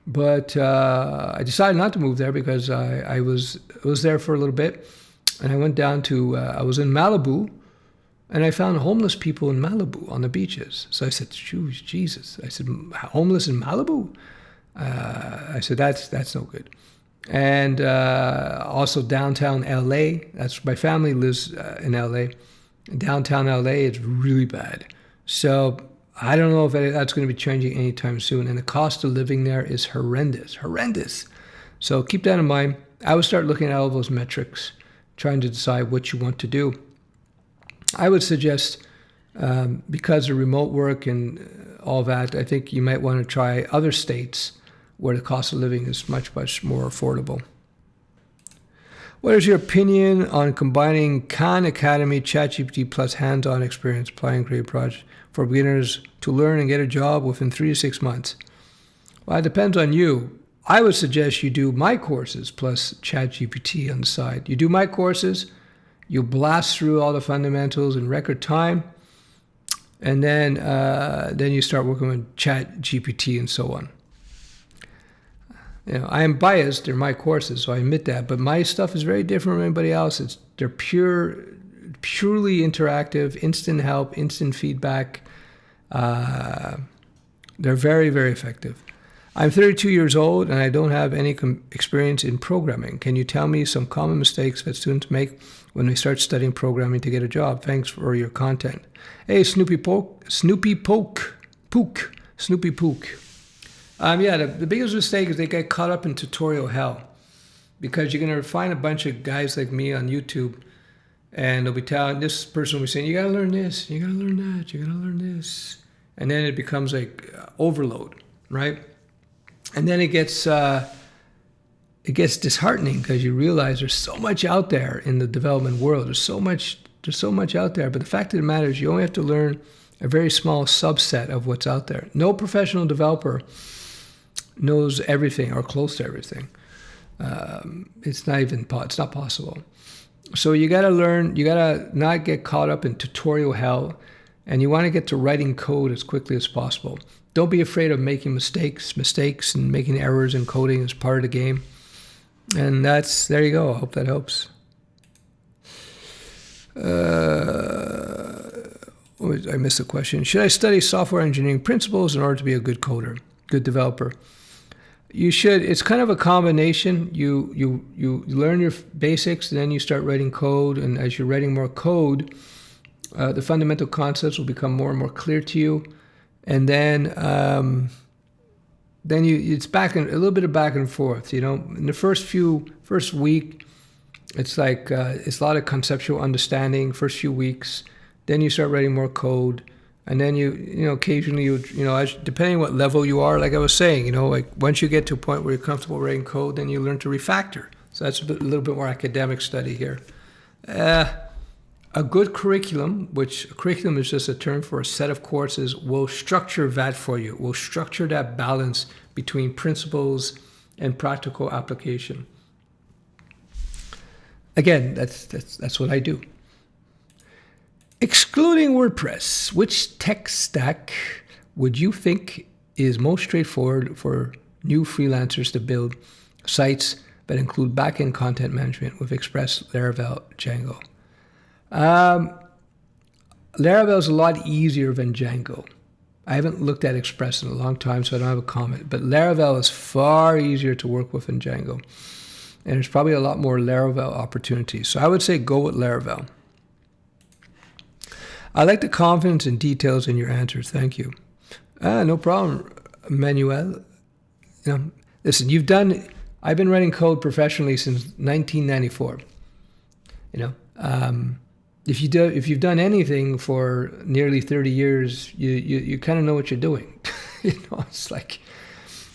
but I decided not to move there because I was there for a little bit, and I went down to, I was in Malibu, and I found homeless people in Malibu on the beaches. So I said, Jesus. I said, homeless in Malibu? I said, that's no good. And also downtown LA. My family lives in LA. Downtown LA is really bad. So I don't know if that's going to be changing anytime soon. And the cost of living there is horrendous. So keep that in mind. I would start looking at all those metrics, trying to decide what you want to do. I would suggest, because of remote work and all that, I think you might want to try other states where the cost of living is much, much more affordable. What is your opinion on combining Khan Academy, ChatGPT plus hands-on experience, applying and create projects for beginners to learn and get a job within 3 to 6 months? Well, it depends on you. I would suggest you do my courses plus ChatGPT on the side. You do my courses, you blast through all the fundamentals in record time, and then you start working with ChatGPT and so on. I am biased. They're my courses, so I admit that. But my stuff is very different from anybody else. They're purely interactive, instant help, instant feedback. They're very, very effective. I'm 32 years old, and I don't have any experience in programming. Can you tell me some common mistakes that students make when they start studying programming to get a job? Thanks for your content. Hey, Snoopy Pook. The biggest mistake is they get caught up in tutorial hell, because you're going to find a bunch of guys like me on YouTube, and they'll be telling, this person will be saying, you got to learn this, you got to learn that, you got to learn this. And then it becomes like overload, right? And then it gets disheartening because you realize there's so much out there in the development world. There's so much out there. But the fact of the matter is you only have to learn a very small subset of what's out there. No professional developer knows everything or close to everything. It's not possible. So you got to learn. You got to not get caught up in tutorial hell, and you want to get to writing code as quickly as possible. Don't be afraid of making mistakes and making errors in coding is part of the game. And there you go. I hope that helps. I missed the question. Should I study software engineering principles in order to be a good coder, good developer? You should. It's kind of a combination. You learn your basics, and then you start writing code. And as you're writing more code, the fundamental concepts will become more and more clear to you. And then it's a little bit of back and forth. In the first week, it's like it's a lot of conceptual understanding. First few weeks, then you start writing more code, and then occasionally depending what level you are, like I was saying, like once you get to a point where you're comfortable writing code, then you learn to refactor. So that's a little bit more academic study here. A good curriculum, which a curriculum is just a term for a set of courses, will structure that for you, will structure that balance between principles and practical application. Again, that's what I do. Excluding WordPress, which tech stack would you think is most straightforward for new freelancers to build sites that include backend content management with Express, Laravel, Django? Laravel is a lot easier than Django. I haven't looked at Express in a long time, so I don't have a comment. But Laravel is far easier to work with than Django. And there's probably a lot more Laravel opportunities. So I would say go with Laravel. I like the confidence and details in your answers. Thank you. No problem, Manuel. Listen, I've been writing code professionally since 1994. If you've done anything for nearly 30 years, you kind of know what you're doing. It's like,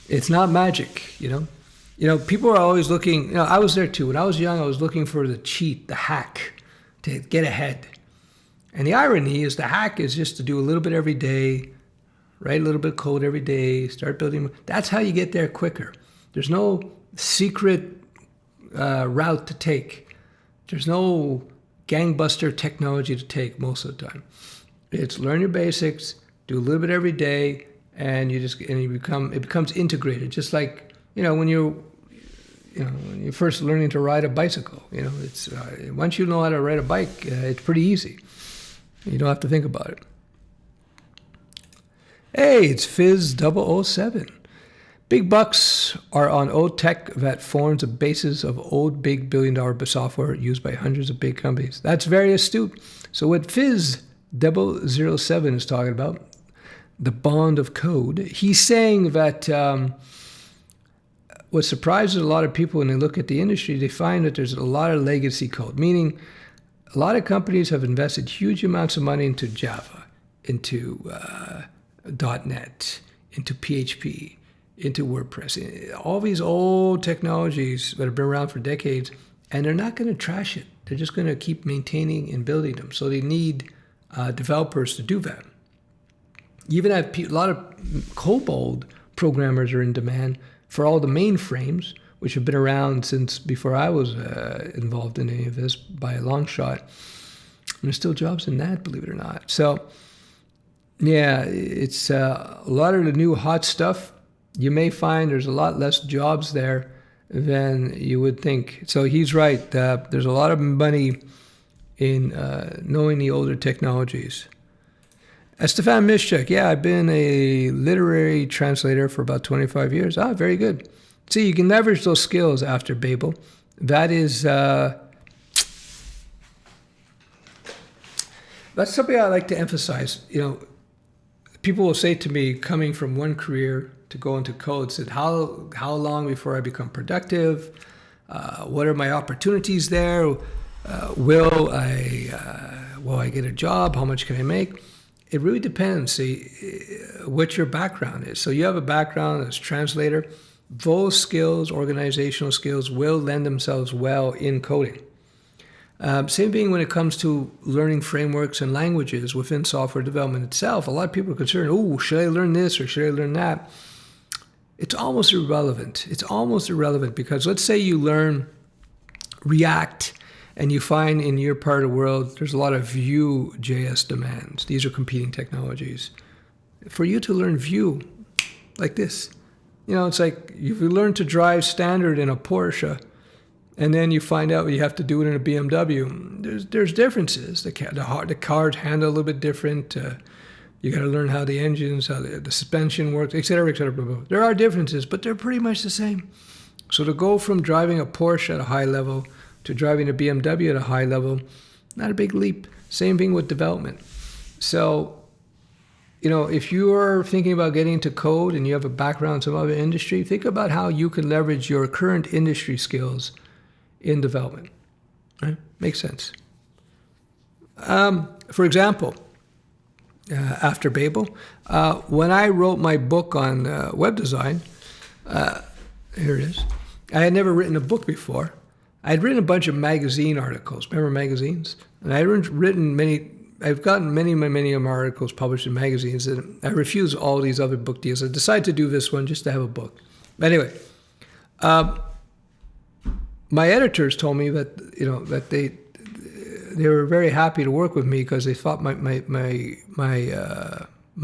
it's not magic, people are always looking, I was there too. When I was young, I was looking for the cheat, the hack to get ahead. And the irony is the hack is just to do a little bit every day, write a little bit of code every day, start building. That's how you get there quicker. There's no secret route to take. There's no gangbuster technology to take most of the time. It's learn your basics, do a little bit every day, and it becomes integrated. Just like when you're first learning to ride a bicycle. It's once you know how to ride a bike, it's pretty easy. You don't have to think about it. Hey, it's Fizz007. Big bucks are on old tech that forms the basis of old big billion-dollar software used by hundreds of big companies. That's very astute. So what Fizz007 is talking about, the bond of code, he's saying that what surprises a lot of people when they look at the industry, they find that there's a lot of legacy code, meaning a lot of companies have invested huge amounts of money into Java, into .NET, into PHP, into WordPress, all these old technologies that have been around for decades, and they're not going to trash it. They're just going to keep maintaining and building them. So they need developers to do that. Even a lot of COBOL programmers are in demand for all the mainframes, which have been around since before I was involved in any of this by a long shot. And there's still jobs in that, believe it or not. So, yeah, it's a lot of the new hot stuff. You may find there's a lot less jobs there than you would think. So he's right. There's a lot of money in knowing the older technologies. Stefan Mischek, yeah, I've been a literary translator for about 25 years. Ah, very good. See, you can leverage those skills after Babel. That is, that's something I like to emphasize. People will say to me, coming from one career to go into code, said, how long before I become productive? What are my opportunities there? Will I get a job? How much can I make? It really depends. See, what your background is. So you have a background as translator. Those skills, organizational skills, will lend themselves well in coding. Same thing when it comes to learning frameworks and languages within software development itself. A lot of people are concerned, oh, should I learn this or should I learn that? It's almost irrelevant. It's almost irrelevant because let's say you learn React and you find in your part of the world there's a lot of Vue.js demands. These are competing technologies. For you to learn Vue like this, it's like if you learn to drive standard in a Porsche and then you find out you have to do it in a BMW, there's differences. The cars handle a little bit different. You got to learn how the engines, how the suspension works, et cetera, blah, blah. There are differences, but they're pretty much the same. So to go from driving a Porsche at a high level to driving a BMW at a high level, not a big leap. Same thing with development. So, if you are thinking about getting into code and you have a background in some other industry, think about how you can leverage your current industry skills in development. Right? Makes sense. For example, after Babel, when I wrote my book on web design, here it is. I had never written a book before, I'd written a bunch of magazine articles. Remember magazines? And I've gotten many articles published in magazines, and I refuse all these other book deals. I decided to do this one just to have a book. But anyway, my editors told me that that they were very happy to work with me because they thought my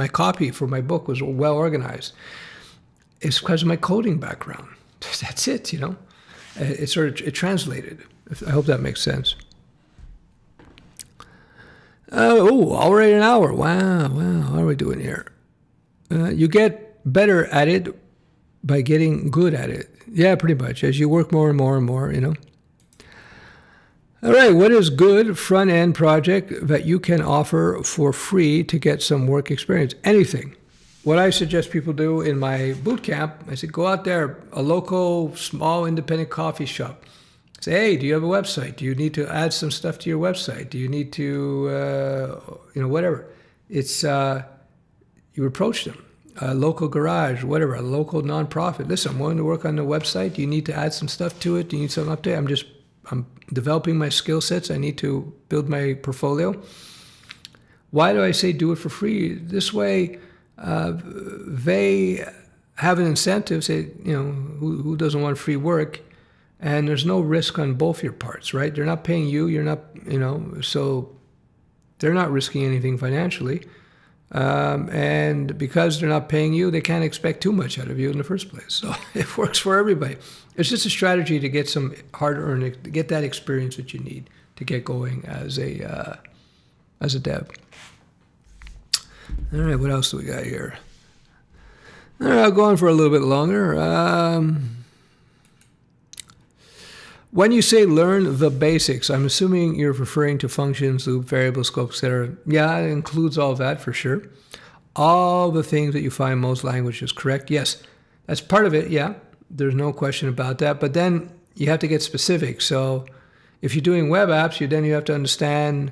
copy for my book was well organized. It's because of my coding background. That's it, It translated. I hope that makes sense. Already an hour. Wow. How are we doing here? You get better at it by getting good at it. Yeah, pretty much. As you work more and more, All right, what is good front-end project that you can offer for free to get some work experience? Anything. What I suggest people do in my boot camp, I say, go out there, a local, small, independent coffee shop. Say, hey, do you have a website? Do you need to add some stuff to your website? Do you need to, whatever. It's, you approach them, a local garage, whatever, a local nonprofit. Listen, I'm willing to work on the website. Do you need to add some stuff to it? Do you need some update? I'm developing my skill sets. I need to build my portfolio. Why do I say do it for free? This way, they have an incentive, say, who doesn't want free work? And there's no risk on both your parts, right? They're not paying you, you're not, so they're not risking anything financially. And because they're not paying you, they can't expect too much out of you in the first place. So it works for everybody. It's just a strategy to get some hard-earned, to get that experience that you need to get going as a dev. All right, what else do we got here? All right, I'll go on for a little bit longer. When you say learn the basics, I'm assuming you're referring to functions, loop, variable, scope, etc. Yeah, it includes all of that for sure. All the things that you find in most languages, correct? Yes, that's part of it, yeah. There's no question about that. But then you have to get specific. So if you're doing web apps, you have to understand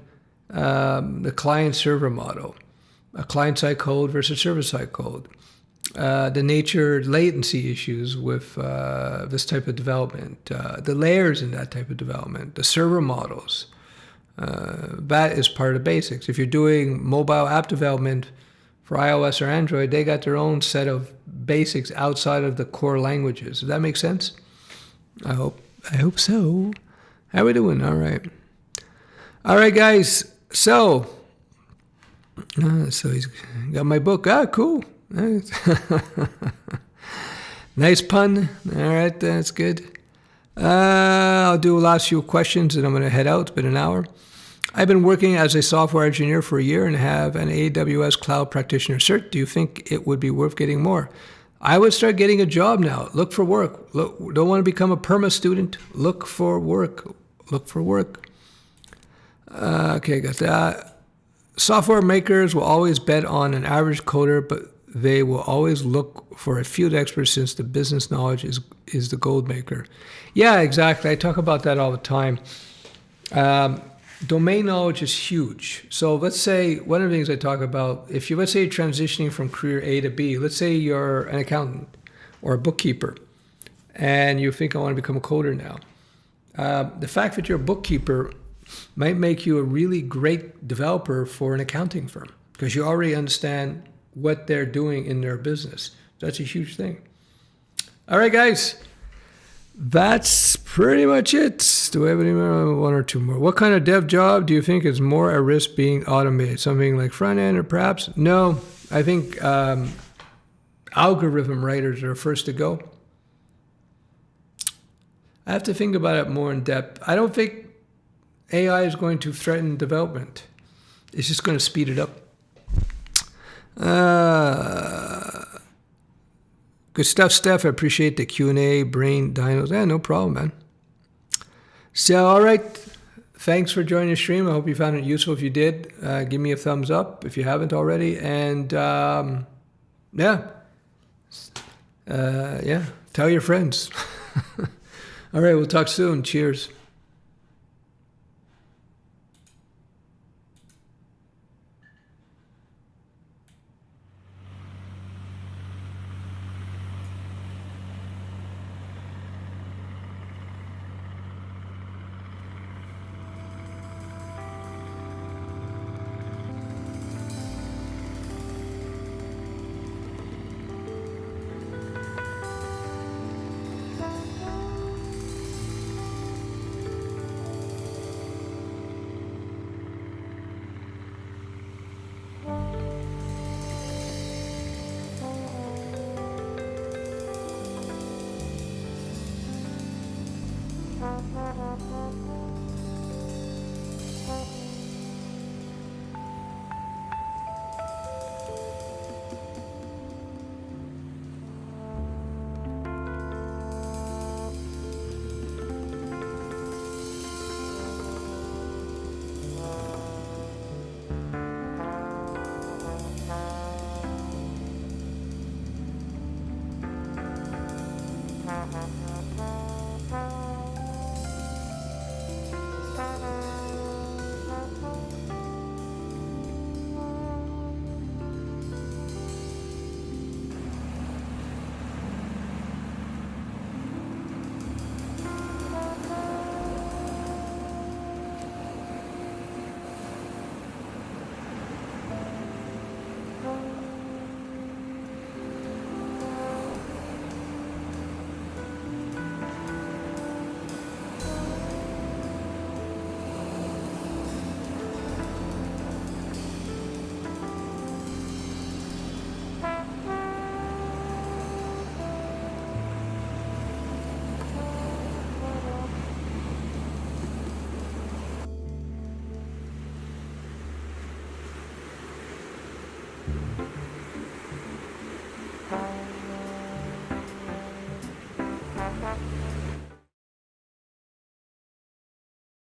the client-server model, a client-side code versus server-side code. The nature, latency issues with this type of development, the layers in that type of development, the server models. That is part of the basics. If you're doing mobile app development for iOS or Android, they got their own set of basics outside of the core languages. Does that make sense? I hope so. How we doing? All right, guys. So he's got my book. Cool. Nice pun. All right, that's good. I'll do a last few questions and I'm going to head out. It's been an hour. I've been working as a software engineer for a year and have an AWS Cloud Practitioner cert. Do you think it would be worth getting more? I would start getting a job now. Look for work. Don't want to become a perma student. Look for work. Okay, got that. Software makers will always bet on an average coder, but they will always look for a field expert since the business knowledge is the gold maker. Yeah, exactly. I talk about that all the time. Domain knowledge is huge. So let's say one of the things I talk about, let's say you're transitioning from career A to B, let's say you're an accountant or a bookkeeper, and you think I want to become a coder now. The fact that you're a bookkeeper might make you a really great developer for an accounting firm because you already understand what they're doing in their business. That's a huge thing. All right, guys. That's pretty much it. Do we have any more? One or two more? What kind of dev job do you think is more at risk being automated? Something like front end or perhaps? No, I think algorithm writers are first to go. I have to think about it more in depth. I don't think AI is going to threaten development. It's just going to speed it up. Good stuff, Steph. I appreciate the Q&A, brain dinos. Yeah, no problem, man. So, all right. Thanks for joining the stream. I hope you found it useful. If you did, give me a thumbs up if you haven't already. And, tell your friends. All right, we'll talk soon. Cheers.